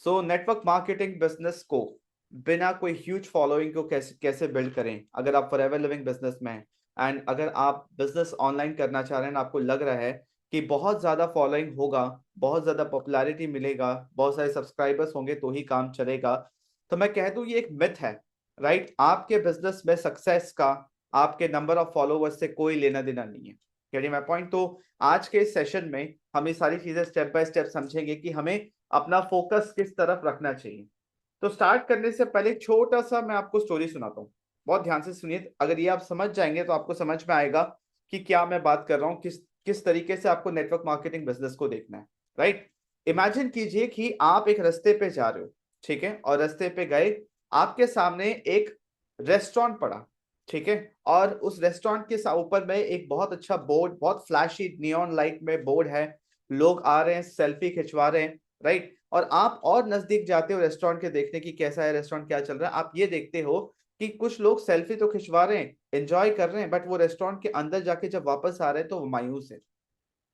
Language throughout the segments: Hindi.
सो नेटवर्क मार्केटिंग बिजनेस को बिना कोई ह्यूज फॉलोइंग को कैसे कैसे बिल्ड करें, अगर आप फॉरएवर लिविंग बिजनेस में हैं एंड अगर आप बिजनेस ऑनलाइन करना चाह रहे हैं, आपको लग रहा है कि बहुत ज्यादा फॉलोइंग होगा, बहुत ज्यादा पॉपुलैरिटी मिलेगा, बहुत सारे सब्सक्राइबर्स होंगे तो ही काम चलेगा, तो मैं कह दूं ये एक मिथ है। राइट, आपके बिजनेस में सक्सेस का आपके नंबर ऑफ फॉलोवर्स से कोई लेना देना नहीं है। Getting my point? तो आज के सेशन में हम ये सारी चीजें स्टेप बाय स्टेप समझेंगे कि हमें अपना फोकस किस तरफ रखना चाहिए। तो स्टार्ट करने से पहले छोटा सा मैं आपको स्टोरी सुनाता हूँ, बहुत ध्यान से सुनिए। अगर ये आप समझ जाएंगे तो आपको समझ में आएगा कि क्या मैं बात कर रहा हूँ, किस किस तरीके से आपको नेटवर्क मार्केटिंग बिजनेस को देखना है। राइट, इमेजिन कीजिए कि आप एक रास्ते पे जा रहे हो, ठीक है, और रास्ते पे गए, आपके सामने एक रेस्टोरेंट पड़ा, ठीक है, और उस रेस्टोरेंट के ऊपर में एक बहुत अच्छा बोर्ड, बहुत फ्लैशी नियॉन लाइट में बोर्ड है, लोग आ रहे हैं, सेल्फी खिंचवा रहे हैं। राइट, और आप और नजदीक जाते हो रेस्टोरेंट के देखने की कैसा है रेस्टोरेंट, क्या चल रहा है, आप ये देखते हो कि कुछ लोग सेल्फी तो खिंचवा रहे हैं, एंजॉय कर रहे हैं, बट वो रेस्टोरेंट के अंदर जाके जब वापस आ रहे हैं तो वो मायूस है।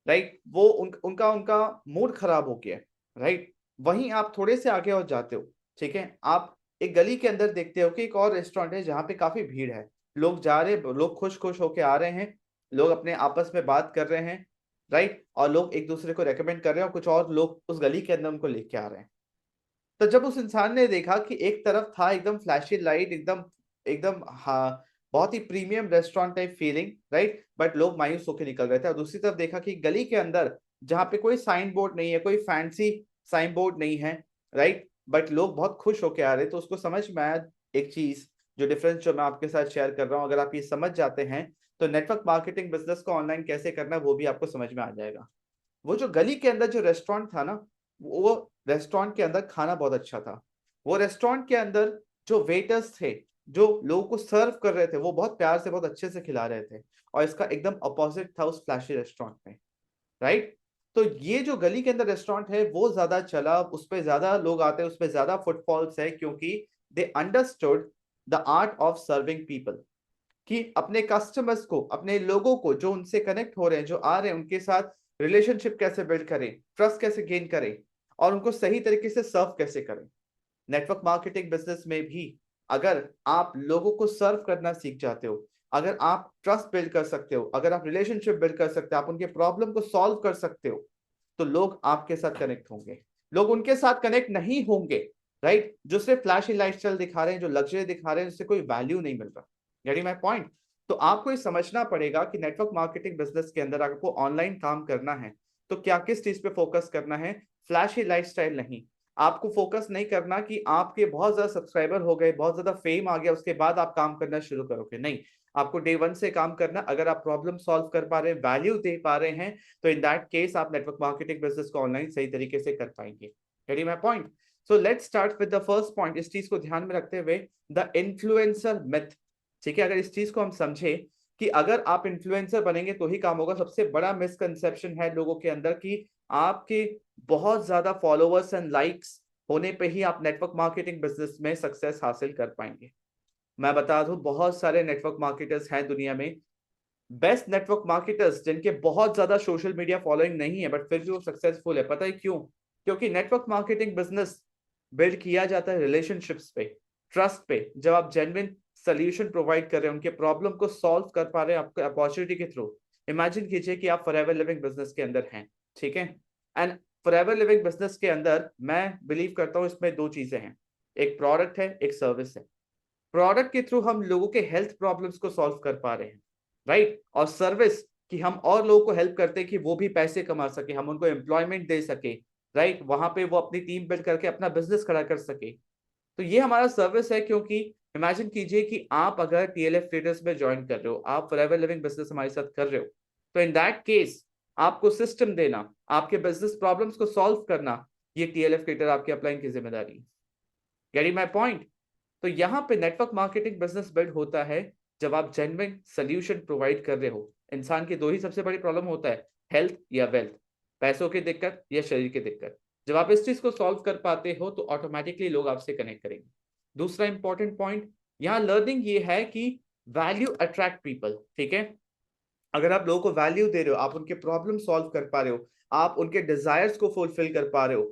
राइट, वो उनका उनका मूड खराब हो गया है। राइट, वहीं आप थोड़े से आगे और जाते हो, ठीक है, आप एक गली के अंदर देखते हो कि एक और रेस्टोरेंट है जहाँ पे काफी भीड़ है, लोग जा रहे हैं, लोग खुश खुश होके आ रहे हैं, लोग अपने आपस में बात कर रहे हैं। राइट, और लोग एक दूसरे को रेकमेंड कर रहे हैं और कुछ और लोग उस गली के अंदर उनको लेके आ रहे हैं। तो जब उस इंसान ने देखा कि एक तरफ था एकदम फ्लैशी लाइट, एकदम एकदम हाँ, बहुत ही premium restaurant type feeling, right, but लोग मायूस होकर निकल रहे थे, और दूसरी तरफ देखा कि गली के अंदर जहाँ पे कोई साइन बोर्ड नहीं है, कोई फैंसी साइन बोर्ड नहीं है, राइट, बट लोग बहुत खुश होके आ रहे, तो उसको समझ में आया एक चीज, जो डिफरेंस जो मैं आपके साथ शेयर कर रहा हूँ, अगर आप ये समझ जाते हैं तो नेटवर्क मार्केटिंग बिजनेस को ऑनलाइन कैसे करना है वो भी आपको समझ में आ जाएगा। वो जो गली के अंदर जो रेस्टोरेंट था ना, वो रेस्टोरेंट के अंदर खाना बहुत अच्छा था। वो रेस्टोरेंट के अंदर जो वेटर्स थे, जो लोगों को सर्व कर रहे थे, वो बहुत प्यार से बहुत अच्छे से खिला रहे थे, और इसका एकदम अपोजिट था उस फ्लैशी रेस्टोरेंट में। राइट, तो ये जो गली के अंदर रेस्टोरेंट है वो ज्यादा चला, उस पे ज्यादा लोग आते हैं, उस पे ज्यादा फुटफॉल्स है, क्योंकि they understood the art of serving people, कि अपने कस्टमर्स को, अपने लोगों को जो उनसे कनेक्ट हो रहे हैं, जो आ रहे हैं, उनके साथ रिलेशनशिप कैसे बिल्ड करें, ट्रस्ट कैसे गेन करें, और उनको सही तरीके से सर्व कैसे करें। नेटवर्क मार्केटिंग बिजनेस में भी अगर आप लोगों को सर्व करना सीख जाते हो, अगर आप ट्रस्ट बिल्ड कर सकते हो, अगर आप रिलेशनशिप बिल्ड कर सकते हो, आप उनके प्रॉब्लम को सॉल्व कर सकते हो, तो लोग आपके साथ कनेक्ट होंगे। लोग उनके साथ कनेक्ट नहीं होंगे, राइट, जो सिर्फ फ्लैशी लाइफस्टाइल दिखा रहे हैं, जो लग्जरी दिखा रहे हैं, उससे कोई वैल्यू नहीं मिल रहा। Getting my point? तो आपको ये समझना पड़ेगा कि नेटवर्क मार्केटिंग बिजनेस के अंदर आपको ऑनलाइन काम करना है तो क्या किस चीज पे फोकस करना है। फ्लैशी लाइफस्टाइल नहीं, आपको फोकस नहीं करना कि आपके बहुत ज्यादा सब्सक्राइबर हो गए, बहुत ज्यादा फेम आ गया, उसके बाद आप काम करना शुरू करोगे, नहीं। आपको डे वन से काम करना, अगर आप प्रॉब्लम सॉल्व कर पा रहे हैं, वैल्यू दे पा रहे हैं, तो इन दैट केस आप नेटवर्क मार्केटिंग बिजनेस को ऑनलाइन सही तरीके से कर पाएंगे। Getting my point? So let's start with the first point, इस चीज को ध्यान में रखते हुए, द इन्फ्लुएंसर मिथ। ठीक है, अगर इस चीज को हम समझे कि अगर आप इन्फ्लुएंसर बनेंगे तो ही काम होगा, सबसे बड़ा मिसकंसेप्शन है लोगों के अंदर कि आपके बहुत ज्यादा फॉलोअर्स एंड लाइक्स होने पे ही आप नेटवर्क मार्केटिंग बिजनेस में सक्सेस हासिल कर पाएंगे। मैं बता दूं, बहुत सारे नेटवर्क मार्केटर्स हैं दुनिया में, बेस्ट नेटवर्क मार्केटर्स जिनके बहुत ज्यादा सोशल मीडिया फॉलोइंग नहीं है बट फिर भी वो सक्सेसफुल है। पता है क्यों? क्योंकि नेटवर्क मार्केटिंग बिजनेस बिल्ड किया जाता है रिलेशनशिप्स पे, ट्रस्ट पे। जब आप जेन्युइन सोल्यूशन प्रोवाइड कर रहे हैं, उनके प्रॉब्लम को सॉल्व कर पा रहे हैं आपको अपॉर्चुनिटी के थ्रू। इमेजिन कीजिए कि आप फॉरएवर लिविंग बिजनेस के अंदर हैं, ठीक है, एंड फॉरएवर लिविंग बिजनेस के अंदर मैं बिलीव करता हूं इसमें दो चीजें हैं, एक प्रोडक्ट है, एक सर्विस है। प्रोडक्ट के थ्रू हम लोगों के हेल्थ प्रॉब्लम्स को सॉल्व कर पा रहे हैं, राइट, और सर्विस कि हम और लोगों को हेल्प करते हैं कि वो भी पैसे कमा सके, हम उनको एम्प्लॉयमेंट दे सके, राइट, वहां पे वो अपनी टीम बिल्ड करके अपना बिजनेस खड़ा कर सके। तो ये हमारा सर्विस है, क्योंकि इमेजिन कीजिए कि आप अगर टीएलएफ ट्रेडर्स में ज्वाइन कर रहे हो, आप फॉरएवर लिविंग बिजनेस हमारे साथ कर रहे हो, तो इन दैट केस आपको सिस्टम देना, आपके बिजनेस प्रॉब्लम्स को सॉल्व करना, ये टीएलएफ ट्रेडर आपके अपलाइन की जिम्मेदारी है। Getting my point? तो यहाँ पे नेटवर्क मार्केटिंग बिजनेस बिल्ड होता है जब आप जेन्युइन सोल्यूशन प्रोवाइड कर रहे हो। इंसान की दो ही सबसे बड़ी प्रॉब्लम होता है, हेल्थ या वेल्थ, पैसों की दिक्कत या शरीर की दिक्कत। जब आप इस चीज को सॉल्व कर पाते हो तो ऑटोमेटिकली लोग आपसे कनेक्ट करेंगे। दूसरा इंपॉर्टेंट पॉइंट यहाँ लर्निंग ये है कि वैल्यू अट्रैक्ट पीपल। ठीक है, अगर आप लोगों को वैल्यू दे रहे हो, आप उनके प्रॉब्लम सॉल्व कर पा रहे हो, आप उनके डिजायर्स को फुलफिल कर पा रहे हो,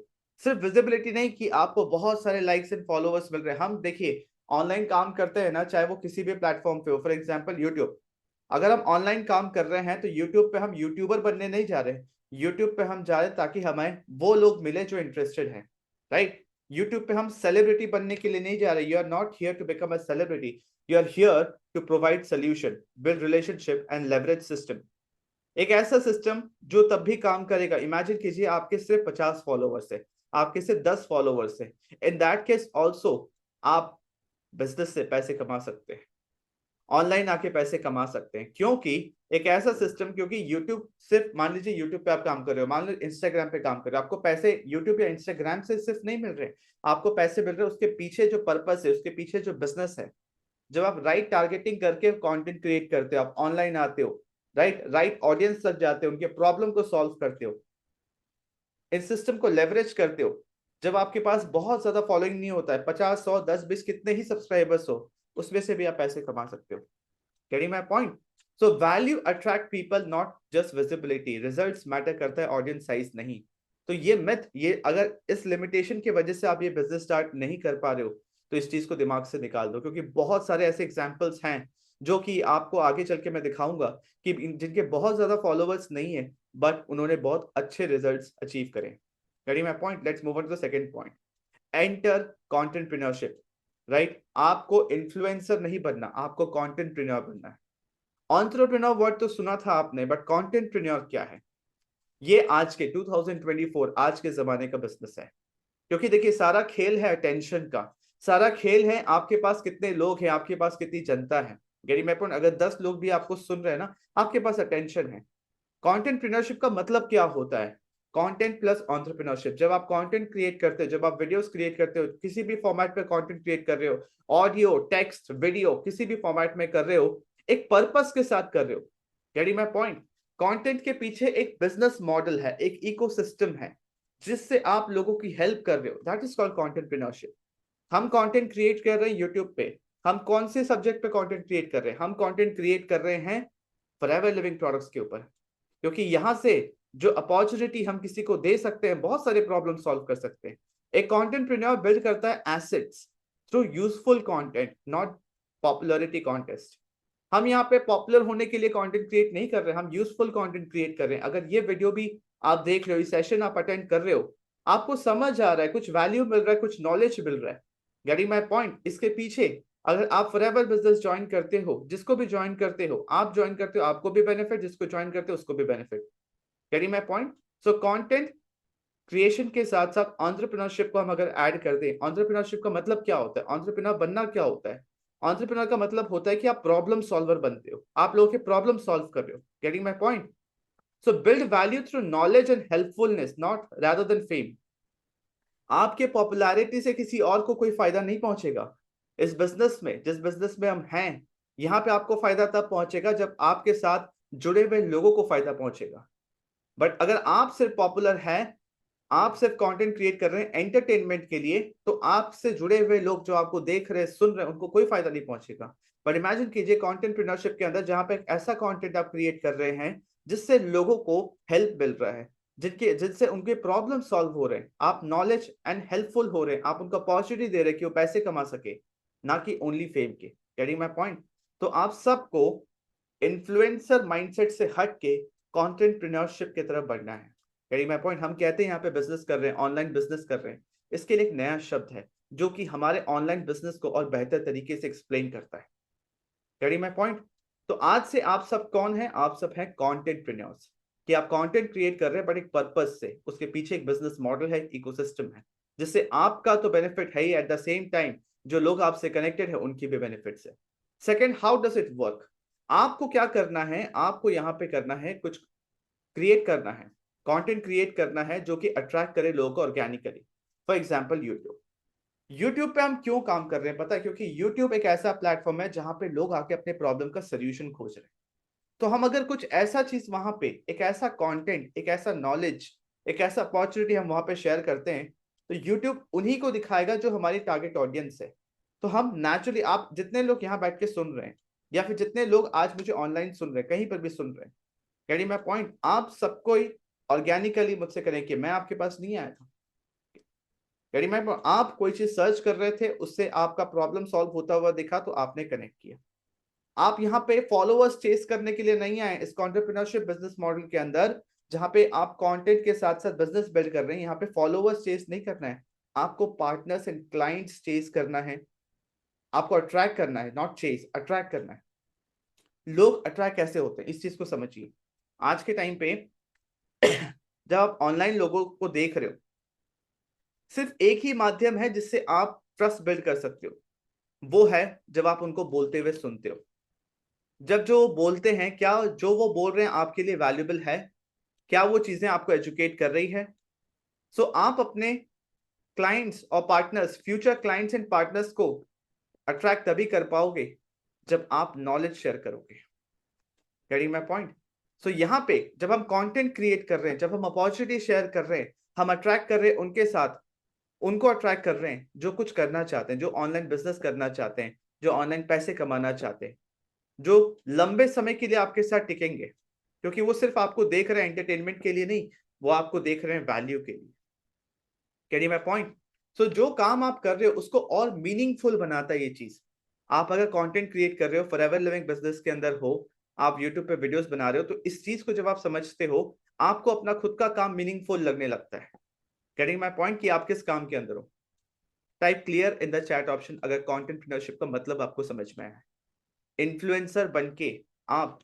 सिर्फ विजिबिलिटी नहीं कि आपको बहुत सारे लाइक्स एंड फॉलोअर्स मिल रहे हैं। हम देखिए ऑनलाइन काम करते हैं ना, चाहे वो किसी भी प्लेटफॉर्म पे हो, फॉर एग्जांपल यूट्यूब। अगर हम ऑनलाइन काम कर रहे हैं तो यूट्यूब पे हम यूट्यूबर बनने नहीं जा रहे। यूट्यूब पे हम जा रहे हैं ताकि हमें वो लोग मिले जो इंटरेस्टेड हैं, राइट। यूट्यूब पे हम सेलिब्रिटी बनने के लिए नहीं जा रहे। You are not here to become a celebrity, you are here to provide solution, build relationship and leverage system. एक ऐसा सिस्टम जो तब भी काम करेगा। इमेजिन कीजिए आपके सिर्फ 50 फॉलोवर्स है, आपके सिर्फ 10 फॉलोवर्स है। इन दैट केस ऑल्सो आप बिजनेस से पैसे कमा सकते हैं, ऑनलाइन आके पैसे कमा सकते हैं, क्योंकि एक ऐसा सिस्टम, क्योंकि यूट्यूब सिर्फ, मान लीजिए यूट्यूब पे आप काम कर रहे हो, मान लो इंस्टाग्राम पे काम कर रहे हो, आपको पैसे यूट्यूब या इंस्टाग्राम से सिर्फ नहीं मिल रहे, आपको पैसे मिल रहे हैं उसके पीछे जो पर्पस है, उसके पीछे जो बिजनेस है। जब आप राइट टारगेटिंग करके कंटेंट क्रिएट करते हो, आप ऑनलाइन आते हो, राइट राइट ऑडियंस तक जाते हो, उनके प्रॉब्लम को सॉल्व करते हो, इस सिस्टम को लेवरेज करते हो। जब आपके पास बहुत ज्यादा फॉलोइंग नहीं होता है, 50 100 10 20 कितने ही सब्सक्राइबर्स हो, उसमें से भी आप पैसे कमा सकते हो। Getting my point? So value attract people, not just visibility. Results matter करता है, ऑडियंस साइज नहीं। तो ये मिथ, ये अगर इस लिमिटेशन की वजह से आप ये बिजनेस स्टार्ट नहीं कर पा रहे हो, तो इस चीज को दिमाग से निकाल दो, क्योंकि बहुत सारे ऐसे एग्जांपल्स हैं जो कि आपको आगे चल के मैं दिखाऊंगा कि जिनके बहुत ज्यादा फॉलोवर्स नहीं है, बट उन्होंने बहुत अच्छे रिजल्ट्स अचीव करे। Getting my point? Let's move on to the second point. Enter contentpreneurship, right. आपको इन्फ्लुएंसर नहीं बनना, आपको कंटेंटप्रेन्योर बनना है। एंटरप्रेन्योर वर्ड तो सुना था आपने, बट कंटेंटप्रेन्योर क्या है? ये आज के 2024 आज के जमाने का बिजनेस है। क्योंकि देखिए सारा खेल है अटेंशन का, सारा खेल है आपके पास कितने लोग हैं, आपके पास कितनी जनता है। गेरी मैं पॉइंट? अगर 10 लोग भी आपको सुन रहे हैं ना, आपके पास अटेंशन है। कंटेंटप्रेन्योरशिप का मतलब क्या होता है? Content plus entrepreneurship. जब आप कंटेंट क्रिएट करते हो, जब आप वीडियोस क्रिएट करते हो, किसी भी फॉर्मेट पे कंटेंट क्रिएट कर रहे हो, ऑडियो टेक्स्ट वीडियो किसी भी फॉर्मेट में कर रहे हो, एक पर्पस के साथ कर रहे हो। Getting my point? कंटेंट के पीछे एक बिजनेस मॉडल है, एक इकोसिस्टम है, जिससे आप लोगों की हेल्प कर रहे हो। That is called contentpreneurship. हम कंटेंट क्रिएट कर रहे हैं यूट्यूब पे, हम कौन से सब्जेक्ट पे कंटेंट क्रिएट कर रहे हैं? हम कंटेंट क्रिएट कर रहे हैं फॉरएवर लिविंग प्रोडक्ट्स के ऊपर, क्योंकि यहां से जो अपॉर्चुनिटी हम किसी को दे सकते हैं, बहुत सारे प्रॉब्लम सॉल्व कर सकते हैं। एक कंटेंटप्रेन्योर बिल्ड करता है assets through useful content, not popularity contest. हम यहाँ पे पॉपुलर होने के लिए कंटेंट क्रिएट नहीं कर रहे, हम यूजफुल कंटेंट क्रिएट कर रहे हैं। अगर ये वीडियो भी आप देख रहे हो, ये सेशन आप अटेंड कर रहे हो, आपको समझ आ रहा है, कुछ वैल्यू मिल रहा है, कुछ नॉलेज मिल रहा है। Getting my point? इसके पीछे अगर आप फॉरएवर बिजनेस ज्वाइन करते हो, जिसको भी ज्वाइन करते हो, आप ज्वाइन करते हो आपको भी बेनिफिट, जिसको ज्वाइन करते हो उसको भी benefit. Getting my point? So content creation के साथ साथ एंटरप्रेन्योरशिप को हम अगर ऐड कर दें, एंटरप्रेन्योरशिप का मतलब क्या होता है? एंटरप्रेन्योर बनना क्या होता है? एंटरप्रेन्योर का मतलब होता है कि आप प्रॉब्लम सॉल्वर बनते हो, आप लोगों के प्रॉब्लम सॉल्व कर रहे हो। Getting my point? So build value through knowledge and helpfulness, not rather than fame. आपके पॉपुलैरिटी से किसी और को कोई फायदा नहीं पहुंचेगा। इस बिजनेस में, जिस बिजनेस में हम हैं, यहाँ पे आपको फायदा तब पहुंचेगा जब आपके साथ जुड़े हुए लोगों को फायदा पहुंचेगा। बट अगर आप सिर्फ पॉपुलर हैं, आप सिर्फ कंटेंट क्रिएट कर रहे हैं एंटरटेनमेंट के लिए, तो आपसे जुड़े हुए लोग जो आपको देख रहे हैं, सुन रहे हैं, उनको कोई फायदा नहीं पहुंचेगा। पर इमेजिन कीजिए कंटेंटप्रेन्योरशिप के अंदर, जहां पे एक ऐसा कंटेंट आप क्रिएट कर रहे हैं जिससे लोगों को हेल्प मिल रहा है, जिनसे उनके प्रॉब्लम सॉल्व हो रहे हैं, आप नॉलेज एंड हेल्पफुल हो रहे हैं, आप उनको अपॉर्चुनिटी दे रहे हैं कि वो पैसे कमा सके, ना कि ओनली फेम के। Getting my point? तो आप सबको इन्फ्लुएंसर माइंडसेट से हट के कंटेंटप्रेन्योरशिप की तरफ बढ़ना है। Getting my point? हम कहते हैं यहाँ पे बिजनेस कर रहे हैं, ऑनलाइन बिजनेस कर रहे हैं, इसके लिए एक नया शब्द है जो कि हमारे ऑनलाइन बिजनेस को और बेहतर तरीके से एक्सप्लेन करता है। Getting my point? तो आज से आप सब कौन है? आप सब हैं कंटेंटप्रेन्योर्स, कि आप कंटेंट क्रिएट कर रहे हैं बट एक पर्पस से, उसके पीछे एक बिजनेस मॉडल है, एक इकोसिस्टम है, जिससे आपका तो बेनिफिट है ही, एट द सेम टाइम जो लोग आपसे कनेक्टेड है उनकी भी बेनिफिट्स है। Second, how does it work? आपको क्या करना है? आपको यहाँ पे करना है, कुछ क्रिएट करना है, कंटेंट क्रिएट करना है जो कि अट्रैक्ट करे लोगों को organically. For example YouTube. YouTube पे हम क्यों काम कर रहे हैं पता है? क्योंकि यूट्यूब एक ऐसा प्लेटफॉर्म है जहां पे लोग आके अपने प्रॉब्लम का सोल्यूशन खोज रहे हैं। तो हम अगर कुछ ऐसा चीज वहां पे, एक ऐसा कंटेंट, एक ऐसा नॉलेज, एक ऐसा अपॉर्चुनिटी हम वहां पे शेयर करते हैं, तो यूट्यूब उन्हीं को दिखाएगा जो हमारी टारगेट ऑडियंस है। तो हम नेचुरली, आप जितने लोग यहाँ बैठ के सुन रहे हैं, या फिर जितने लोग आज मुझे ऑनलाइन सुन रहे हैं, कहीं पर भी सुन रहे हैं, गेटिंग माय पॉइंट? आप सबको ऑर्गेनिकली मुझसे करें कि मैं आपके पास नहीं आया था, यानी मैं आप कोई चीज सर्च कर रहे थे, उससे आपका प्रॉब्लम सॉल्व होता हुआ दिखा तो आपने कनेक्ट किया। आप यहाँ पे फॉलोअर्स चेस करने के लिए नहीं आए इस एंटरप्रेन्योरशिप बिजनेस मॉडल के अंदर, जहां पे आप कंटेंट के साथ साथ बिजनेस बिल्ड कर रहे हैं। यहाँ पे फॉलोअर्स चेस नहीं करना है, आपको पार्टनर्स एंड क्लाइंट्स चेस करना है, आपको अट्रैक्ट करना है, नॉट चेस, अट्रैक्ट करना है। लोग अट्रैक्ट कैसे होते हैं इस चीज को समझिए। आज के टाइम पे जब आप ऑनलाइन लोगों को देख रहे हो, सिर्फ एक ही माध्यम है जिससे आप ट्रस्ट बिल्ड कर सकते हो, वो है जब आप उनको बोलते हुए सुनते हो। जब जो बोलते हैं, क्या जो वो बोल रहे हैं आपके लिए वैल्यूएबल है, क्या वो चीजें आपको एजुकेट कर रही है। सो आप अपने क्लाइंट्स और partners, future clients and partners को अट्रैक्ट तभी कर पाओगे जब आप नॉलेज शेयर करोगे। Getting my point? सो यहाँ पे जब हम कंटेंट क्रिएट कर रहे हैं, जब हम अपॉर्चुनिटी शेयर कर रहे हैं, हम अट्रैक्ट कर रहे हैं उनके साथ, उनको अट्रैक्ट कर रहे हैं जो कुछ करना चाहते हैं, जो ऑनलाइन बिजनेस करना चाहते हैं, जो ऑनलाइन पैसे कमाना चाहते हैं, जो लंबे समय के लिए आपके साथ टिकेंगे, क्योंकि वो सिर्फ आपको देख रहे हैं एंटरटेनमेंट के लिए नहीं, वो आपको देख रहे हैं वैल्यू के लिए। Carry my point? सो जो काम आप कर रहे हो उसको और मीनिंगफुल बनाता है ये चीज। आप अगर कंटेंट क्रिएट कर रहे हो, फॉरएवर लिविंग बिजनेस के अंदर हो, आप यूट्यूब पे वीडियोस बना रहे हो, तो इस चीज को जब आप समझते हो, आपको अपना खुद का काम मीनिंगफुल लगने लगता है। Getting my point? कि आप किस काम के अंदर हो। Type clear in the chat option अगर कंटेंट का मतलब आपको समझ में आया है। इन्फ्लुएंसर बनके आप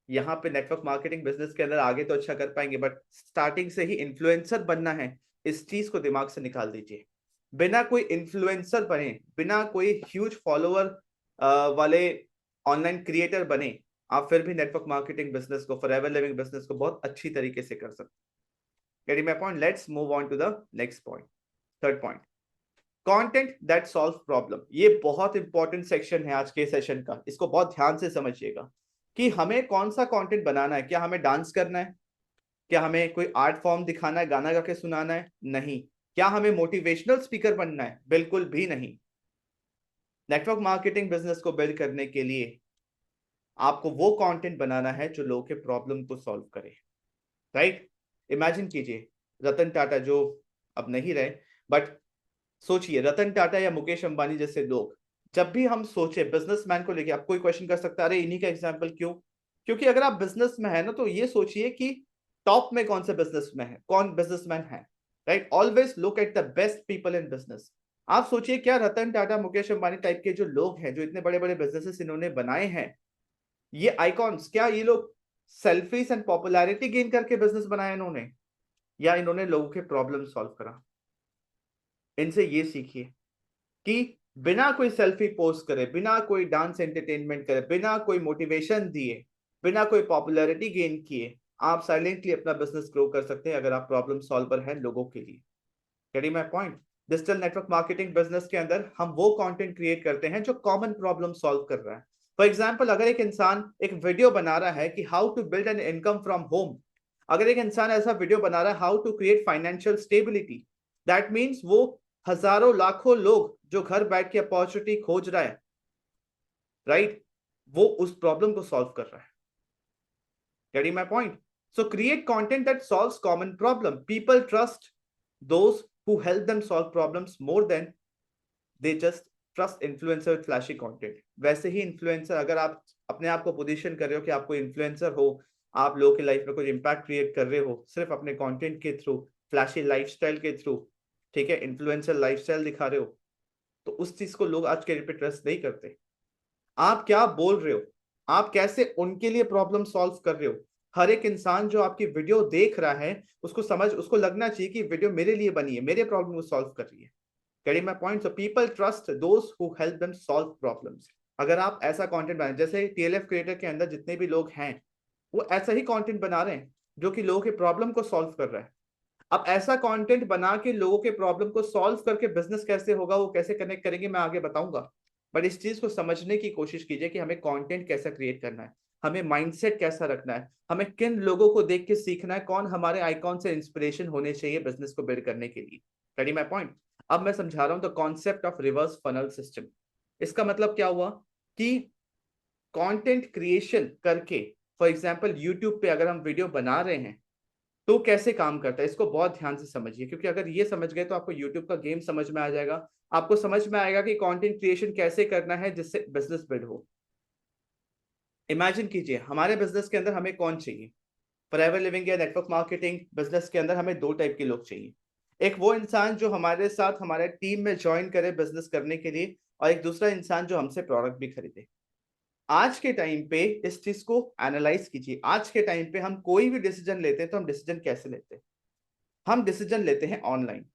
यहाँ पे नेटवर्क मार्केटिंग बिजनेस के अंदर आगे तो अच्छा कर पाएंगे, बट स्टार्टिंग से ही इन्फ्लुएंसर बनना है, इस चीज को दिमाग से निकाल दीजिए। बिना कोई इन्फ्लुएंसर बने, बिना कोई ह्यूज फॉलोअर वाले ऑनलाइन क्रिएटर बने, आप फिर भी नेटवर्क मार्केटिंग बिजनेस को, फॉरएवर लिविंग बिजनेस को बहुत अच्छी तरीके से कर सकते हैं। Getting my point? Let's move on to the next point, third point, content that solve problem. ये बहुत इंपॉर्टेंट सेक्शन है आज के सेशन का, इसको बहुत ध्यान से समझिएगा कि हमें कौन सा कंटेंट बनाना है। क्या हमें डांस करना है? क्या हमें कोई आर्ट फॉर्म दिखाना है, गाना गा के सुनाना है? नहीं। क्या हमें मोटिवेशनल स्पीकर बनना है? बिल्कुल भी नहीं। नेटवर्क मार्केटिंग बिजनेस को बिल्ड करने के लिए आपको वो कंटेंट बनाना है जो लोगों के प्रॉब्लम को सॉल्व करे। राइट? इमेजिन कीजिए, रतन टाटा जो अब नहीं रहे, बट सोचिए रतन टाटा या मुकेश अंबानी जैसे लोग, जब भी हम सोचे बिजनेसमैन को लेके, आप कोई क्वेश्चन कर सकता है, अरे इन्हीं का एग्जांपल क्यों? क्योंकि अगर आप बिजनेस में है ना, तो ये सोचिए कि टॉप में कौन से बिजनेस में है, कौन बिजनेसमैन है। Right? Always look at the best people in business. आप सोचिए, क्या रतन टाटा, मुकेश अंबानी टाइप के जो लोग हैं, जो इतने बड़े बड़े बिजनेसेस इन्होंने बनाए हैं, ये आइकॉन्स, क्या ये लोग सेल्फीज एंड पॉपुलैरिटी गेन करके बिजनेस बनाया इन्होंने, या इन्होंने लोगों के प्रॉब्लम सॉल्व करा? इनसे ये सीखिए कि बिना कोई सेल्फी पोस्ट करे, बिना कोई डांस एंटरटेनमेंट करे, बिना कोई मोटिवेशन दिए, बिना कोई पॉपुलैरिटी गेन किए, आप साइलेंटली अपना बिजनेस ग्रो कर सकते हैं अगर आप प्रॉब्लम सॉल्वर हैं लोगों के लिए। Getting my point? Digital network marketing business के अंदर हम वो कंटेंट क्रिएट करते हैं जो कॉमन प्रॉब्लम सॉल्व कर रहा है। फॉर एग्जाम्पल, अगर एक इंसान एक वीडियो बना रहा है कि how to build an income from home, अगर एक इंसान ऐसा वीडियो बना रहा है how to create financial stability, that means वो हजारों लाखों लोग जो घर बैठ के अपॉर्चुनिटी खोज रहा है, राइट, वो उस प्रॉब्लम को सॉल्व कर रहा है। Getting my point? So create content that solves common problem. People trust those who help them solve problems more than they just trust influencer with flashy content. वैसे ही इन्फ्लुएंसर, अगर आप अपने आप को पोजीशन कर रहे हो कि आप कोई इन्फ्लुएंसर हो, आप लोगों की लाइफ में कुछ इंपैक्ट क्रिएट कर रहे हो सिर्फ अपने कंटेंट के थ्रू, फ्लैशी लाइफस्टाइल के थ्रू, ठीक है, इन्फ्लुएंसर लाइफस्टाइल दिखा रहे हो, तो उस चीज को लोग आज के डेट पे ट्रस्ट नहीं करते। आप क्या बोल रहे हो, आप कैसे उनके लिए प्रॉब्लम सॉल्व कर रहे हो। हर एक इंसान जो आपकी वीडियो देख रहा है, उसको लगना चाहिए कि वीडियो मेरे लिए बनी है, मेरे प्रॉब्लम को सॉल्व कर रही है। Getting my point? So people trust those who help them solve problems. अगर आप ऐसा कंटेंट बनाए, जैसे टीएलएफ क्रिएटर के अंदर जितने भी लोग हैं, वो ऐसा ही कंटेंट बना रहे हैं जो कि लोगों के प्रॉब्लम को सॉल्व कर रहा है। अब ऐसा कंटेंट बना के लोगों के प्रॉब्लम को सॉल्व करके बिजनेस कैसे होगा, वो कैसे कनेक्ट करेंगे, मैं आगे बताऊंगा। बट इस चीज को समझने की कोशिश कीजिए कि हमें कंटेंट कैसा क्रिएट करना है, हमें माइंडसेट कैसा रखना है, हमें किन लोगों को देख के सीखना है, कौन हमारे आइकॉन से इंस्पिरेशन होने चाहिए बिजनेस को बिल्ड करने के लिए। Ready my point? अब मैं समझा रहा हूं the concept of reverse funnel system. इसका मतलब क्या हुआ कि कंटेंट क्रिएशन करके, फॉर एग्जांपल यूट्यूब पे अगर हम वीडियो बना रहे हैं, तो कैसे काम करता है, इसको बहुत ध्यान से समझिए, क्योंकि अगर ये समझ गए तो आपको यूट्यूब का गेम समझ में आ जाएगा। आपको समझ में आएगा कि कंटेंट क्रिएशन कैसे करना है जिससे बिजनेस बिल्ड हो। इमेजिन कीजिए हमारे बिजनेस के अंदर हमें कौन चाहिए। फॉरएवर लिविंग या नेटवर्क मार्केटिंग बिजनेस के अंदर हमें दो टाइप के लोग चाहिए। एक वो इंसान जो हमारे साथ हमारे टीम में ज्वाइन करे बिजनेस करने के लिए, और एक दूसरा इंसान जो हमसे प्रोडक्ट भी खरीदे। आज के टाइम पे इस चीज को एनालाइज कीजिए। आज के टाइम पे हम कोई भी डिसीजन लेते हैं तो हम डिसीजन कैसे लेते हैं? हम डिसीजन लेते हैं ऑनलाइन।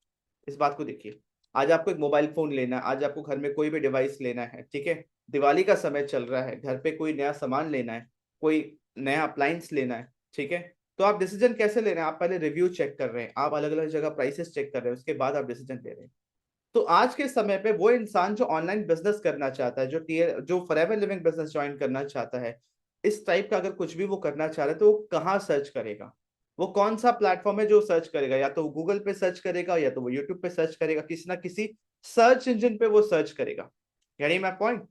इस बात को देखिए, आज आपको एक मोबाइल फोन लेना है, आज आपको घर में कोई भी डिवाइस लेना है, ठीक है, दिवाली का समय चल रहा है, घर पे कोई नया सामान लेना है, कोई नया अप्लायंस लेना है, ठीक है, तो आप डिसीजन कैसे ले रहे हैं? आप पहले रिव्यू चेक कर रहे हैं, आप अलग अलग जगह प्राइसेस चेक कर रहे हैं, उसके बाद आप डिसीजन ले रहे हैं। तो आज के समय पे वो इंसान जो ऑनलाइन बिजनेस करना चाहता है, जो फॉरएवर लिविंग बिजनेस ज्वाइन करना चाहता है, इस टाइप का अगर कुछ भी वो करना चाह रहा है, तो वो कहाँ सर्च करेगा? वो कौन सा प्लेटफॉर्म है जो सर्च करेगा? या तो वो गूगल पे सर्च करेगा, या तो वो यूट्यूब पे सर्च करेगा, किसी ना किसी सर्च इंजन पे वो सर्च करेगा। यानी मैं पॉइंट,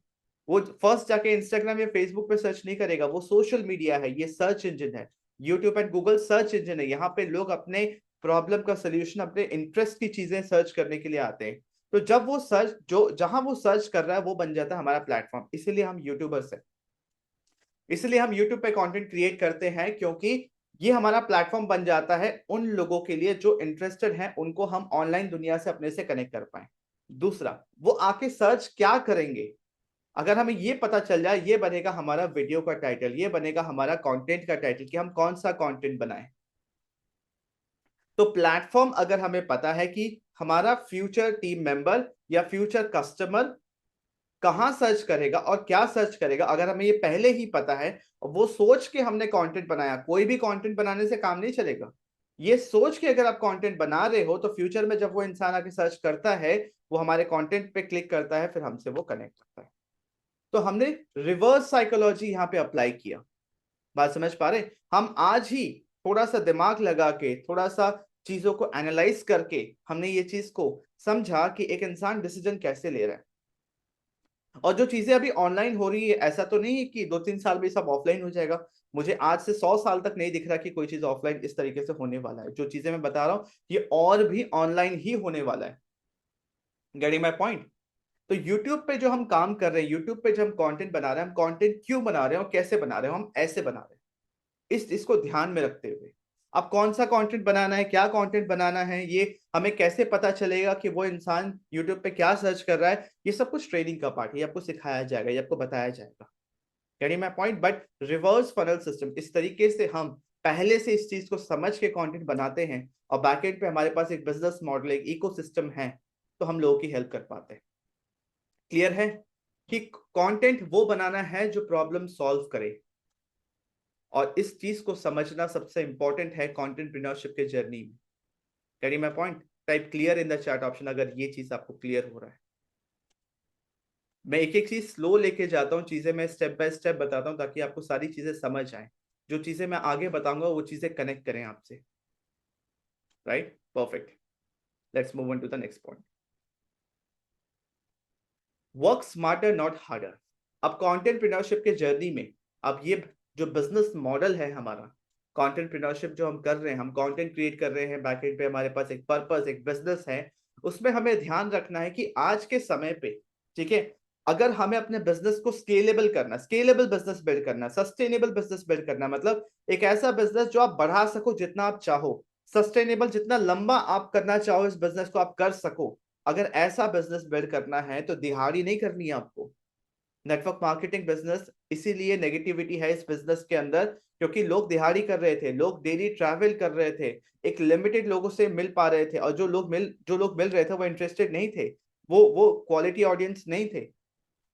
वो फर्स्ट जाके इंस्टाग्राम या फेसबुक पे सर्च नहीं करेगा। वो सोशल मीडिया है, ये सर्च इंजन है। YouTube and Google search engine है। यहाँ पे लोग अपने प्रॉब्लम का सोल्यूशन, अपने इंटरेस्ट की चीजें सर्च करने के लिए आते हैं। तो जब वो सर्च, जो जहां वो सर्च कर रहा है, वो बन जाता है हमारा प्लेटफॉर्म। इसीलिए हम यूट्यूबर्स हैं, इसलिए हम यूट्यूब पे कंटेंट क्रिएट करते हैं, क्योंकि ये हमारा प्लेटफॉर्म बन जाता है उन लोगों के लिए जो इंटरेस्टेड हैं, उनको हम ऑनलाइन दुनिया से अपने से कनेक्ट कर पाए। दूसरा, वो आके सर्च क्या करेंगे? अगर हमें ये पता चल जाए, ये बनेगा हमारा वीडियो का टाइटल, ये बनेगा हमारा कंटेंट का टाइटल कि हम कौन सा कंटेंट बनाएं। तो प्लेटफॉर्म अगर हमें पता है कि हमारा फ्यूचर टीम मेंबर या फ्यूचर कस्टमर कहां सर्च करेगा और क्या सर्च करेगा, अगर हमें ये पहले ही पता है, और वो सोच के हमने कंटेंट बनाया, कोई भी कंटेंट बनाने से काम नहीं चलेगा। ये सोच के अगर आप कंटेंट बना रहे हो, तो फ्यूचर में जब वो इंसान आके सर्च करता है, वो हमारे कंटेंट पे क्लिक करता है, फिर हमसे वो कनेक्ट करता है। तो हमने रिवर्स साइकोलॉजी यहाँ पे अप्लाई किया। बात समझ पा रहे? हम आज ही थोड़ा सा दिमाग लगा के, थोड़ा सा चीजों को एनालाइज करके, हमने ये चीज को समझा कि एक इंसान डिसीजन कैसे ले रहा है। और जो चीजें अभी ऑनलाइन हो रही है, ऐसा तो नहीं है कि 2-3 साल में सब ऑफलाइन हो जाएगा। मुझे आज से 100 साल तक नहीं दिख रहा कि कोई चीज ऑफलाइन इस तरीके से होने वाला है। जो चीजें मैं बता रहा हूँ, ये और भी ऑनलाइन ही होने वाला है। Getting my point? तो यूट्यूब पे जो हम काम कर रहे हैं, यूट्यूब पे जो हम कंटेंट बना रहे हैं, हम कंटेंट क्यों बना रहे हैं और कैसे बना रहे हैं? हम ऐसे बना रहे हैं, इसको ध्यान में रखते हुए। अब कौन सा कंटेंट बनाना है, क्या कंटेंट बनाना है, ये हमें कैसे पता चलेगा कि वो इंसान यूट्यूब पे क्या सर्च कर रहा है? ये सब कुछ ट्रेनिंग का पार्ट है, ये आपको सिखाया जाएगा, ये आपको बताया जाएगा। यानी मैं point, but reverse funnel system, इस तरीके से हम पहले से इस चीज को समझ के कंटेंट बनाते हैं, और बैकएंड पे हमारे पास एक बिजनेस मॉडल, एक इकोसिस्टम है, तो हम लोगों की हेल्प कर पाते हैं। क्लियर है कि कंटेंट वो बनाना है जो प्रॉब्लम सॉल्व करे, और इस चीज को समझना सबसे इंपॉर्टेंट है कंटेंटप्रेन्योरशिप के जर्नी में। Carry my point? Type clear in the chat option अगर ये चीज आपको क्लियर हो रहा है। मैं एक एक चीज स्लो लेके जाता हूँ, चीजें मैं स्टेप बाय स्टेप बताता हूँ, ताकि आपको सारी चीजें समझ आए। जो चीजें मैं आगे बताऊंगा वो चीजें कनेक्ट करें आपसे। Right, perfect. Let's move on to the next point. Work smarter not harder. अब कंटेंटप्रेन्योरशिप के जर्नी में, अब ये जो बिजनेस मॉडल है हमारा, कंटेंटप्रेन्योरशिप जो हम कर रहे हैं, हम कंटेंट क्रिएट कर रहे हैं, बैकएंड पे हमारे पास एक पर्पस, एक बिजनेस है, उसमें हमें ध्यान रखना है कि आज के समय पे, ठीक है, अगर हमें अपने बिजनेस को स्केलेबल करना, स्केलेबल बिजनेस बिल्ड करना, सस्टेनेबल बिजनेस बिल्ड करना, मतलब एक ऐसा बिजनेस जो आप बढ़ा सको जितना आप चाहो, सस्टेनेबल, जितना लंबा आप करना चाहो इस बिजनेस को आप कर सको। अगर ऐसा बिजनेस बिल्ड करना है तो दिहाड़ी नहीं करनी है आपको। नेटवर्क मार्केटिंग बिजनेस, इसीलिए नेगेटिविटी है इस बिजनेस के अंदर, क्योंकि लोग दिहाड़ी कर रहे थे, लोग डेली ट्रैवल कर रहे थे, एक लिमिटेड लोगों से मिल पा रहे थे, और जो लोग मिल रहे थे वो इंटरेस्टेड नहीं थे, वो क्वालिटी ऑडियंस नहीं थे।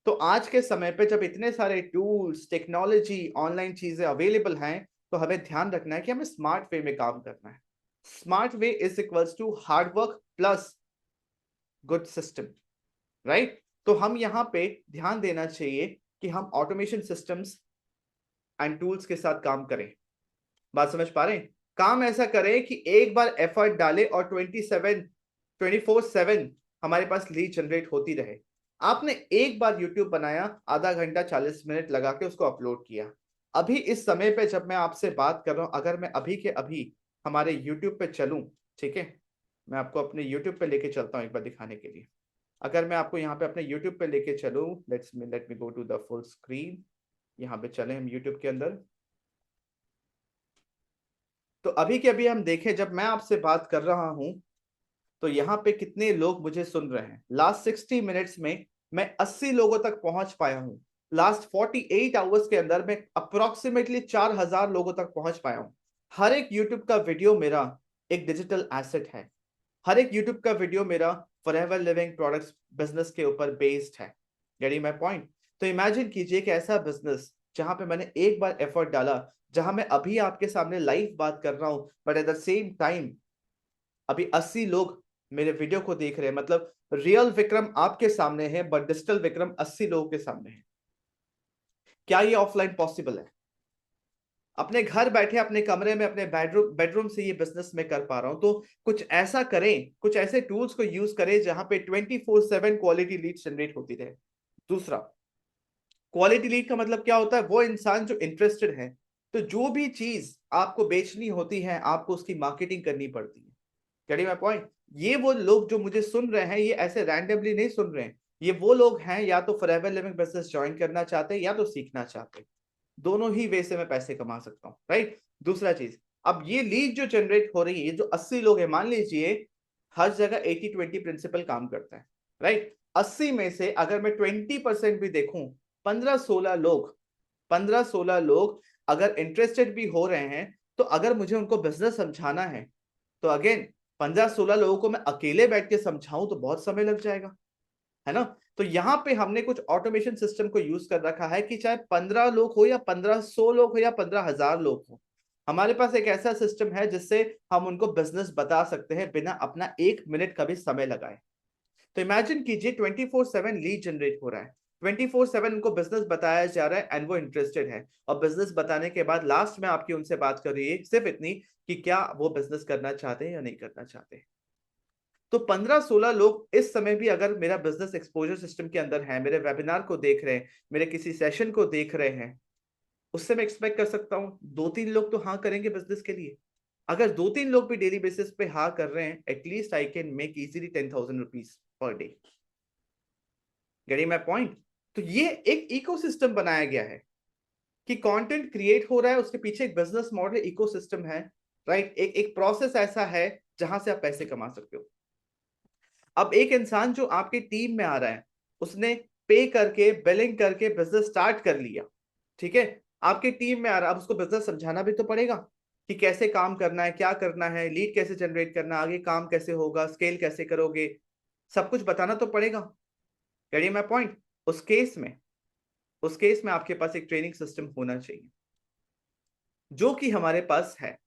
तो आज के समय पे जब इतने सारे टूल्स, टेक्नोलॉजी, ऑनलाइन चीजें अवेलेबल हैं, तो हमें ध्यान रखना है कि हमें स्मार्ट वे में काम करना है। Smart way is equals to hard work plus good system. Right? तो हम यहाँ पे ध्यान देना चाहिए कि हम ऑटोमेशन सिस्टम्स एंड टूल्स के साथ काम करें। बात समझ पा रहे हैं? काम ऐसा करें कि एक बार एफर्ट डाले और 24/7 हमारे पास लीड जनरेट होती रहे। आपने एक बार यूट्यूब बनाया, आधा घंटा 40 मिनट लगा के उसको अपलोड किया। अभी इस समय पे जब मैं आपसे बात कर रहा हूं, अगर मैं अभी के अभी हमारे यूट्यूब पे चलूं, ठीक है, मैं आपको अपने यूट्यूब पे लेके चलता हूँ एक बार दिखाने के लिए। अगर मैं आपको यहाँ पे अपने यूट्यूब पे लेके चलूं, let me go to the full screen. यहाँ पे चले हम यूट्यूब के अंदर। तो अभी के अभी हम देखें, जब मैं आपसे बात कर रहा हूं तो यहाँ पे कितने लोग मुझे सुन रहे हैं। लास्ट 60 मिनट्स में मैं 80 लोगों तक पहुंच पाया हूं। लास्ट 48 आवर्स के अंदर मैं अप्रोक्सीमेटली 4000 लोगों तक पहुंच पाया हूं। हर एक यूट्यूब का वीडियो मेरा एक डिजिटल एसेट है। हर एक यूट्यूब का वीडियो मेरा फॉरएवर लिविंग प्रोडक्ट्स बिजनेस के ऊपर बेस्ड है। Getting my point? तो इमेजिन कीजिए कि ऐसा बिजनेस जहां पे मैंने एक बार एफर्ट डाला, जहां मैं अभी आपके सामने लाइव बात कर रहा हूं, but at the same time अभी 80 लोग मेरे वीडियो को देख रहे हैं। मतलब रियल विक्रम आपके सामने है, बट डिजिटल विक्रम 80 लोगों के सामने है। क्या ये ऑफलाइन पॉसिबल है? अपने घर बैठे अपने कमरे में अपने बेडरूम से ये बिजनेस में कर पा रहा हूं। तो कुछ ऐसा करें, कुछ ऐसे टूल्स को यूज करें जहां पे 24/7 क्वालिटी लीड जनरेट होती रहे। दूसरा, क्वालिटी लीड का मतलब क्या होता है? वो इंसान जो इंटरेस्टेड है। तो जो भी चीज आपको बेचनी होती है, आपको उसकी मार्केटिंग करनी पड़ती है। Getting my point? ये वो लोग जो मुझे सुन रहे हैं, ये ऐसे रैंडमली नहीं सुन रहे हैं। ये वो लोग हैं या तो फॉरएवर लिविंग बिजनेस ज्वाइन करना चाहते हैं या तो सीखना चाहते हैं। दोनों ही वे से मैं पैसे कमा सकता हूँ, राइट? दूसरा चीज, अब ये लीड जो जनरेट हो रही है, ये जो 80 लोग हैं, मान लीजिए हर जगह 80-20 प्रिंसिपल काम करता है, राइट? 80 में से अगर मैं 20% भी देखूं, 15-16 लोग अगर इंटरेस्टेड भी हो रहे हैं, तो अगर मुझे उनको बिजनेस समझाना है, तो अगेन 15-16 लोगों को मैं अकेले बैठ के समझाऊं तो बहुत समय लग जाएगा, है ना? तो यहां पे हमने कुछ ऑटोमेशन सिस्टम को यूज कर रखा है कि चाहे 15 लोग हो या 1500 लोग हो या 15,000 लोग हो, हमारे पास एक ऐसा सिस्टम है जिससे हम उनको बिजनेस बता सकते हैं बिना अपना 1 मिनट का भी समय लगाए। तो इमेजिन कीजिए 24/7 लीड जनरेट हो रहा है, 24/7 उनको बिजनेस बताया जा रहा है एंड वो इंटरेस्टेड है। और बिजनेस बताने के बाद लास्ट में आपकी उनसे बात कर रही है सिर्फ इतनी कि क्या वो बिजनेस करना चाहते हैं या नहीं करना चाहते। तो 15-16 लोग इस समय भी अगर मेरा बिजनेस एक्सपोजर सिस्टम के अंदर है, मेरे वेबिनार को देख रहे हैं, मेरे किसी सेशन को देख रहे हैं, उससे मैं एक्सपेक्ट कर सकता हूं 2-3 लोग तो हाँ करेंगे बिजनेस के लिए। अगर 2-3 लोग भी डेली बेसिस पे हाँ कर रहे हैं, at least I can make easily 10,000 rupees per day. Getting my point? तो ये एक इकोसिस्टम बनाया गया है कि कंटेंट क्रिएट हो रहा है, उसके पीछे एक बिजनेस मॉडल इकोसिस्टम है, राइट? एक एक प्रोसेस ऐसा है जहां से आप पैसे कमा सकते हो। अब एक इंसान जो आपकी टीम में आ रहा है, उसने पे करके बिलिंग करके बिजनेस स्टार्ट कर लिया, ठीक है? आपकी टीम में आ रहा है, अब उसको बिजनेस समझाना भी तो पड़ेगा कि कैसे काम करना है, क्या करना है, लीड कैसे जनरेट करना है, आगे काम कैसे होगा, स्केल कैसे करोगे, सब कुछ बताना तो पड़ेगा। Getting my point? उस केस में उस केस में आपके पास एक ट्रेनिंग सिस्टम होना चाहिए, जो कि हमारे पास है।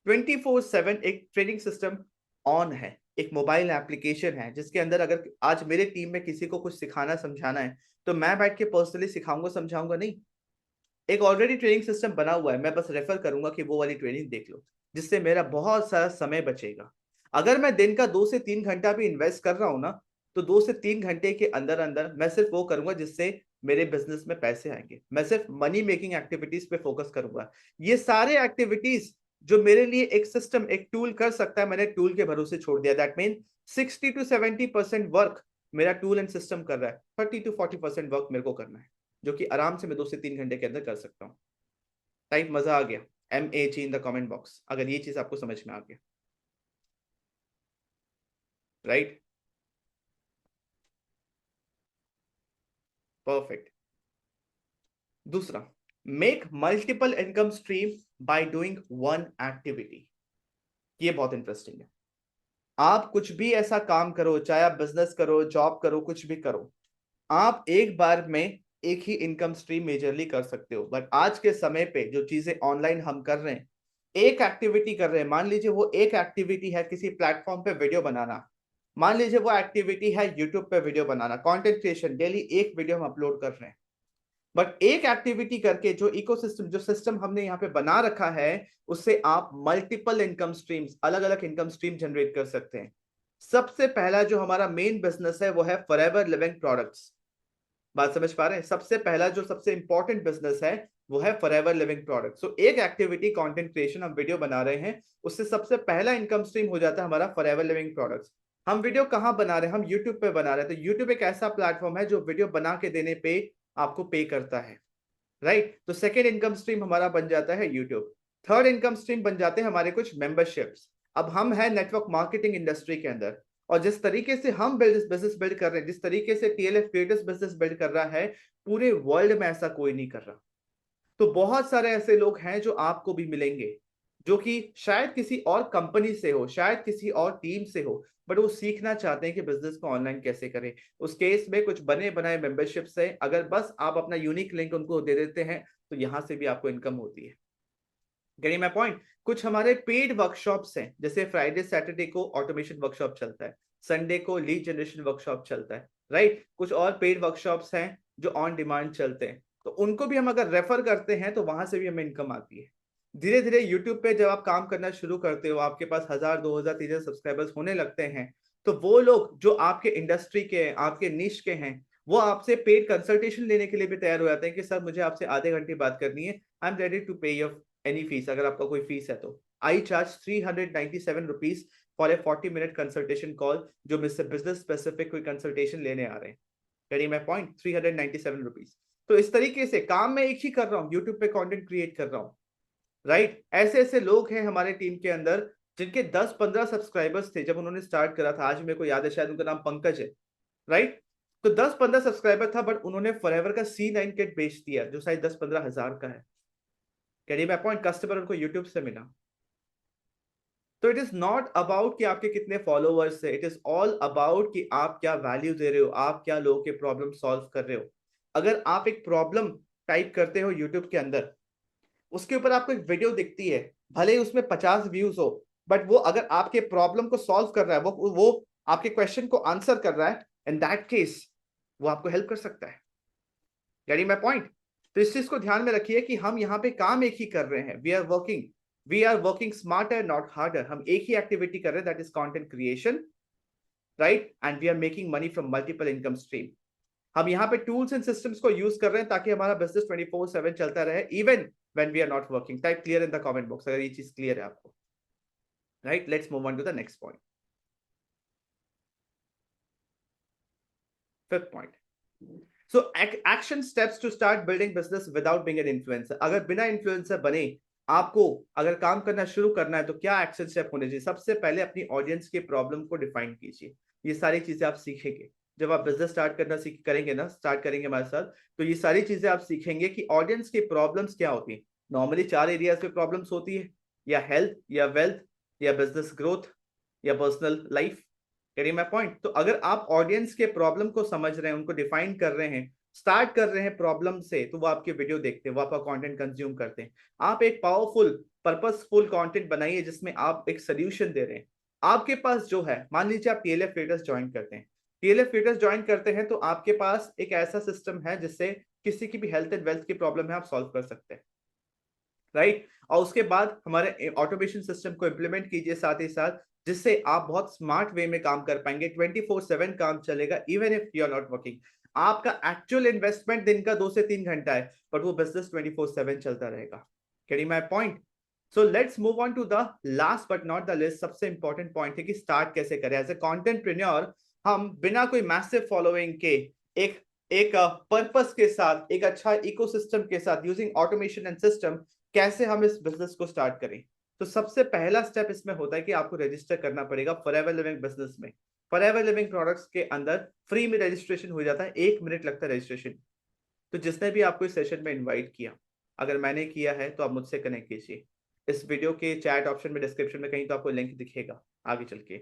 24/7 एक ट्रेनिंग सिस्टम ऑन है, एक मोबाइल एप्लीकेशन है जिसके अंदर अगर आज मेरे टीम में किसी को कुछ सिखाना समझाना है, तो मैं बैठ के पर्सनली सिखाऊंगा समझाऊंगा नहीं। एक ऑलरेडी ट्रेनिंग सिस्टम बना हुआ है, मैं बस रेफर करूंगा कि वो वाली ट्रेनिंग देख लो, जिससे मेरा बहुत सारा समय बचेगा। अगर मैं दिन का 2 से 3 घंटा भी इन्वेस्ट कर रहा हूं ना, तो 2 से 3 घंटे के अंदर अंदर मैं सिर्फ वो करूंगा जिससे मेरे बिजनेस में पैसे आएंगे। मैं सिर्फ मनी मेकिंग एक्टिविटीज पे फोकस करूंगा। ये सारे एक्टिविटीज जो मेरे लिए एक सिस्टम एक टूल कर सकता है, मैंने टूल के भरोसे छोड़ दिया। दैट मीन 60-70% वर्क मेरा टूल एंड सिस्टम कर रहा है, 30-40% वर्क मेरे को करना है, जो कि आराम से मैं 2 से 3 घंटे के अंदर कर सकता हूँ। टाइप मजा आ गया? MAG in the comment box अगर ये चीज आपको समझ में आ गया, राइट? परफेक्ट। दूसरा, make multiple income stream by doing one activity. ये बहुत इंटरेस्टिंग है। आप कुछ भी ऐसा काम करो, चाहे आप बिजनेस करो, जॉब करो, कुछ भी करो, आप एक बार में एक ही इनकम स्ट्रीम मेजरली कर सकते हो। बट आज के समय पे जो चीजें ऑनलाइन हम कर रहे हैं, एक एक्टिविटी कर रहे हैं, मान लीजिए वो एक एक्टिविटी है किसी प्लेटफॉर्म पे वीडियो बनाना, मान लीजिए वो एक्टिविटी है यूट्यूब पे वीडियो बनाना, कंटेंट क्रिएशन, डेली एक वीडियो हम अपलोड कर रहे हैं। बट एक एक्टिविटी करके जो इकोसिस्टम जो सिस्टम हमने यहाँ पे बना रखा है, उससे आप मल्टीपल इनकम स्ट्रीम्स, अलग अलग इनकम स्ट्रीम जनरेट कर सकते हैं। सबसे पहला जो हमारा मेन बिजनेस है वो है फॉरएवर लिविंग प्रोडक्ट्स। बात समझ पा रहे हैं? सबसे पहला जो सबसे इंपॉर्टेंट बिजनेस है वो है फॉरएवर लिविंग प्रोडक्ट। सो एक एक्टिविटी कंटेंट क्रिएशन, हम वीडियो बना रहे हैं, उससे सबसे पहला इनकम स्ट्रीम हो जाता है हमारा फॉरएवर लिविंग प्रोडक्ट्स। हम वीडियो कहाँ बना रहे हैं? हम यूट्यूब पे बना रहे हैं। तो यूट्यूब एक ऐसा प्लेटफॉर्म है जो वीडियो बना के देने पे आपको पे करता है, राइट? तो सेकेंड इनकम स्ट्रीम हमारा बन जाता है यूट्यूब। थर्ड इनकम स्ट्रीम बन जाते हैं हमारे कुछ मेंबरशिप्स। अब हम है नेटवर्क मार्केटिंग इंडस्ट्री के अंदर, और जिस तरीके से हम बिजनेस बिल्ड कर रहे हैं, जिस तरीके से टीएलएफ क्रिएटर्स बिजनेस बिल्ड कर रहा है, पूरे वर्ल्ड में ऐसा कोई नहीं कर रहा। तो बहुत सारे ऐसे लोग हैं जो आपको भी मिलेंगे, जो कि शायद किसी और कंपनी से हो, शायद किसी और टीम से हो, बट वो सीखना चाहते हैं कि बिजनेस को ऑनलाइन कैसे करें। उस केस में कुछ बने बनाए मेंबरशिप से अगर बस आप अपना यूनिक लिंक उनको दे देते हैं, तो यहां से भी आपको इनकम होती है। Getting my point? कुछ हमारे पेड वर्कशॉप्स हैं, जैसे फ्राइडे सैटरडे को ऑटोमेशन वर्कशॉप चलता है, संडे को लीड जनरेशन वर्कशॉप चलता है, राइट? कुछ और पेड वर्कशॉप्स हैं जो ऑन डिमांड चलते हैं, तो उनको भी हम अगर रेफर करते हैं तो वहां से भी हमें इनकम आती है। धीरे धीरे यूट्यूब पे जब आप काम करना शुरू करते हो, आपके पास 1000 2000 3000 सब्सक्राइबर्स होने लगते हैं, तो वो लोग जो आपके इंडस्ट्री के हैं, आपके निश के हैं, वो आपसे पेड कंसल्टेशन लेने के लिए भी तैयार हो जाते हैं कि सर मुझे आपसे आधे घंटे बात करनी है, आई एम रेडी टू पे योर एनी फीस। अगर आपका कोई फीस है तो आई charge 397 rupees for a 40-minute consultation call, जो मुझसे बिजनेस स्पेसिफिक कोई कंसल्टेशन लेने आ रहे हैं। करिए माय पॉइंट, 397 रुपीज। तो इस तरीके से काम मैं एक ही कर रहा हूँ, यूट्यूब पे कंटेंट क्रिएट कर रहा हूँ, राइट? ऐसे ऐसे लोग हैं हमारे टीम के अंदर जिनके 10-15 सब्सक्राइबर्स थे जब उन्होंने स्टार्ट करा था। आज मेरे को याद है, शायद उनका नाम पंकज है, राइट? तो 10-15 सब्सक्राइबर था, बट उन्होंने फॉरएवर का C9 किट बेच दिया जो शायद 10-15 हजार का है। करिए माय पॉइंट, कस्टमर उनको यूट्यूब से मिला। तो इट इज नॉट अबाउट कि आपके कितने फॉलोअर्स है, इट इज ऑल अबाउट कि आप क्या वैल्यू दे रहे हो, आप क्या लोगों के प्रॉब्लम सॉल्व कर रहे हो। अगर आप एक प्रॉब्लम टाइप करते हो यूट्यूब के अंदर, उसके ऊपर आपको एक वीडियो दिखती है, भले ही उसमें 50 व्यूज हो, बट वो अगर आपके प्रॉब्लम को सॉल्व कर रहा है, वो आपके क्वेश्चन को आंसर कर रहा है, इन दैट केस वो आपको हेल्प कर सकता है। Getting my point? तो इस चीज को ध्यान में रखिए कि हम यहाँ पे काम एक ही कर रहे हैं। We are working smarter not harder. हम एक ही एक्टिविटी कर रहे हैं, that is content creation, right? And we are making money from multiple income stream. हम यहाँ पे टूल्स एंड सिस्टम्स को यूज कर रहे हैं ताकि हमारा बिजनेस 24/7 चलता रहे, even when we are not working. Type clear in the comment box अगर ये चीज क्लियर है आपको, right? Let's move on to the next point. Fifth point, so action steps to start building business without being an influencer. अगर बिना इन्फ्लुएंसर बने आपको अगर काम करना शुरू करना है तो क्या एक्शन स्टेप होने चाहिए? सबसे पहले अपनी ऑडियंस के प्रॉब्लम को डिफाइन कीजिए। ये सारी चीजें आप सीखेंगे जब आप बिजनेस स्टार्ट करना सीख करेंगे ना, स्टार्ट करेंगे हमारे साथ, तो ये सारी चीजें आप सीखेंगे कि ऑडियंस की प्रॉब्लम्स क्या होती है। नॉर्मली 4 एरियाज पे प्रॉब्लम्स होती है, या हेल्थ, या वेल्थ, या बिजनेस ग्रोथ, या personal life. Getting my point? तो अगर आप ऑडियंस के प्रॉब्लम को समझ रहे हैं, उनको डिफाइन कर रहे हैं, स्टार्ट कर रहे हैं प्रॉब्लम से, तो वो आपके वीडियो देखते हैं, वो आपका कंटेंट कंज्यूम करते हैं। आप एक पावरफुल पर्पसफुल कंटेंट बनाइए जिसमें आप एक सोल्यूशन दे रहे हैं। आपके पास जो है, मान लीजिए आप टीएलएफ ट्रेडर्स ज्वाइन करते हैं, टीएलएफ ट्रेडर्स ज्वाइन करते हैं, तो आपके पास एक ऐसा सिस्टम है जिससे किसी की भी हेल्थ एंड वेल्थ की प्रॉब्लम है आप सॉल्व कर सकते हैं, राइट? और उसके बाद हमारे ऑटोमेशन सिस्टम को इंप्लीमेंट कीजिए साथ ही साथ, जिससे आप बहुत स्मार्ट वे में काम कर पाएंगे। 24/7 काम चलेगा, even if you are not working. आपका एक्चुअल इन्वेस्टमेंट दिन का 2 से 3 घंटा है, बट वो बिजनेस 24/7 चलता रहेगा। Getting my point? So let's move on to the last but not the list. सबसे इंपॉर्टेंट पॉइंट है कि स्टार्ट कैसे करें एज ए कंटेंटप्रेन्योर। हम बिना कोई मैसिव फॉलोइंग के एक एक पर्पस के साथ, एक अच्छा इकोसिस्टम के साथ, यूजिंग ऑटोमेशन एंड सिस्टम, कैसे हम इस बिजनेस को स्टार्ट करें। तो सबसे पहला स्टेप इसमें होता है कि आपको रजिस्टर करना पड़ेगा फॉरएवर लिविंग बिजनेस में। फॉरएवर लिविंग प्रोडक्ट्स के अंदर फ्री में रजिस्ट्रेशन हो जाता है, 1 मिनट लगता है रजिस्ट्रेशन। तो जिसने भी आपको इस सेशन में इनवाइट किया, अगर मैंने किया है तो आप मुझसे कनेक्ट कीजिए। इस वीडियो के चैट ऑप्शन में, डिस्क्रिप्शन में कहीं तो आपको लिंक दिखेगा आगे चल के,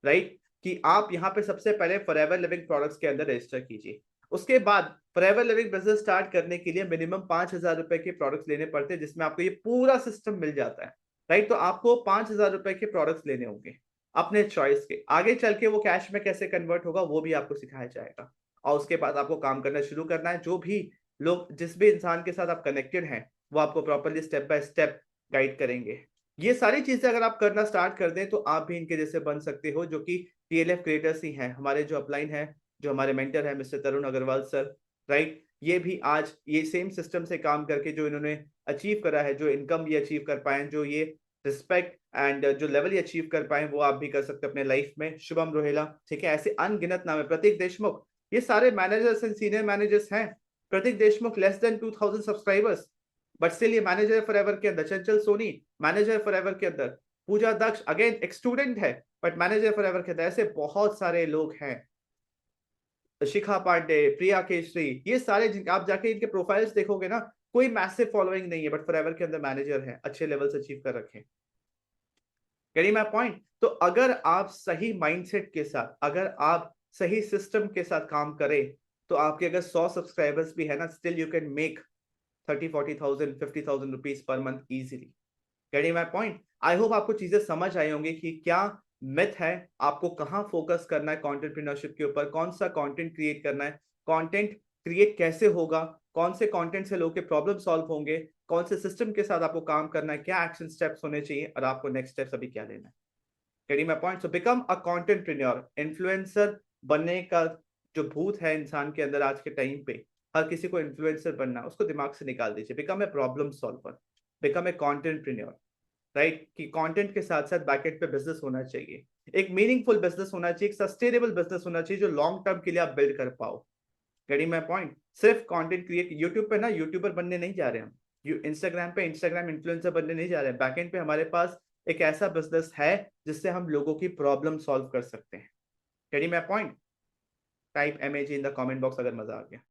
राइट? कि आप यहाँ पे सबसे पहले फॉरएवर लिविंग प्रोडक्ट्स के अंदर रजिस्टर कीजिए। उसके बाद फॉरएवर लिविंग बिजनेस स्टार्ट करने के लिए मिनिमम 5,000 रुपए के प्रोडक्ट्स लेने पड़ते हैं, जिसमें आपको ये पूरा सिस्टम मिल जाता है, राइट? तो आपको 5,000 रुपए के प्रोडक्ट्स लेने होंगे अपने चॉइस के। आगे चल के वो कैश में कैसे कन्वर्ट होगा वो भी आपको सिखाया जाएगा। और उसके बाद आपको काम करना शुरू करना है। जो भी लोग, जिस भी इंसान के साथ आप कनेक्टेड हैं, वो आपको properly step by step guide करेंगे। ये सारी चीजें अगर आप करना स्टार्ट कर दें तो आप भी इनके जैसे बन सकते हो, जो कि टीएलएफ क्रिएटर्स ही हैं। हमारे जो अपलाइन है, जो हमारे मेंटर है मिस्टर तरुण अग्रवाल सर, राइट? ये भी आज ये सेम सिस्टम से काम करके जो इन्होंने अचीव करा है, जो इनकम भी अचीव कर पाए, जो ये रिस्पेक्ट एंड जो लेवल ये अचीव कर पाए, वो आप भी कर सकते हैं अपने लाइफ में। शुभम रोहेला, ठीक है, ऐसे अनगिनत नाम है, प्रतीक देशमुख, ये सारे मैनेजर्स एंड सीनियर मैनेजर्स हैं। Prateek Deshmukh less than 2000 subscribers, but still ये मैनेजर फॉरएवर के अंदर। चंचल सोनी मैनेजर फॉरएवर के अंदर। पूजा दक्ष अगेन एक स्टूडेंट है बट मैनेजर फॉरएवर के अंदर। ऐसे बहुत सारे लोग हैं। शिखा पांडे, प्रिया केशरी, ये सारे आप जाके इनके प्रोफाइल्स देखोगे ना, कोई मैसिव फॉलोइंग नहीं है बट फॉरएवर के अंदर मैनेजर है, अच्छे लेवल्स अचीव कर रखे। Getting my point? तो अगर आप सही माइंडसेट के साथ, अगर आप सही सिस्टम के साथ काम करें, तो आपके अगर 100 सब्सक्राइबर्स भी है ना, still you can make 30-40,000 50,000 rupees per month easily. Getting my point? I hope आपको चीजें समझ आई होंगी कि क्या मिथ है, आपको कहाँ फोकस करना है कंटेंटप्रेन्योरशिप के ऊपर, कौन सा कंटेंट क्रिएट करना है, कंटेंट क्रिएट कैसे होगा, कौन से कंटेंट से लोगों के प्रॉब्लम सॉल्व होंगे, कौन से सिस्टम के साथ आपको काम करना है, क्या एक्शन स्टेप्स होने चाहिए और आपको नेक्स्ट स्टेप्स अभी क्या लेना है। Getting my point? So become a contentpreneur. Influencer बनने का जो भूत है इंसान के अंदर आज के टाइम पे, हर किसी को इन्फ्लुएंसर बनना, उसको दिमाग से निकाल दीजिए। Become a problem solver, become a contentpreneur, right? कि कंटेंट के साथ साथ बैकएंड पे बिजनेस होना चाहिए, एक मीनिंगफुल बिजनेस होना चाहिए, एक सस्टेनेबल बिजनेस होना चाहिए जो लॉन्ग टर्म के लिए आप बिल्ड कर पाओ। Getting my point? सिर्फ कंटेंट क्रिएट यूट्यूब पे ना, यूट्यूबर बनने नहीं जा रहे हम, इंस्टाग्राम पे इंस्टाग्राम इन्फ्लुएंसर बनने नहीं जा रहे हैं। बैकएंड पे हमारे पास एक ऐसा बिजनेस है जिससे हम लोगों की प्रॉब्लम सॉल्व कर सकते हैं। Getting my point? Type MAG in the comment box अगर मजा आ गया।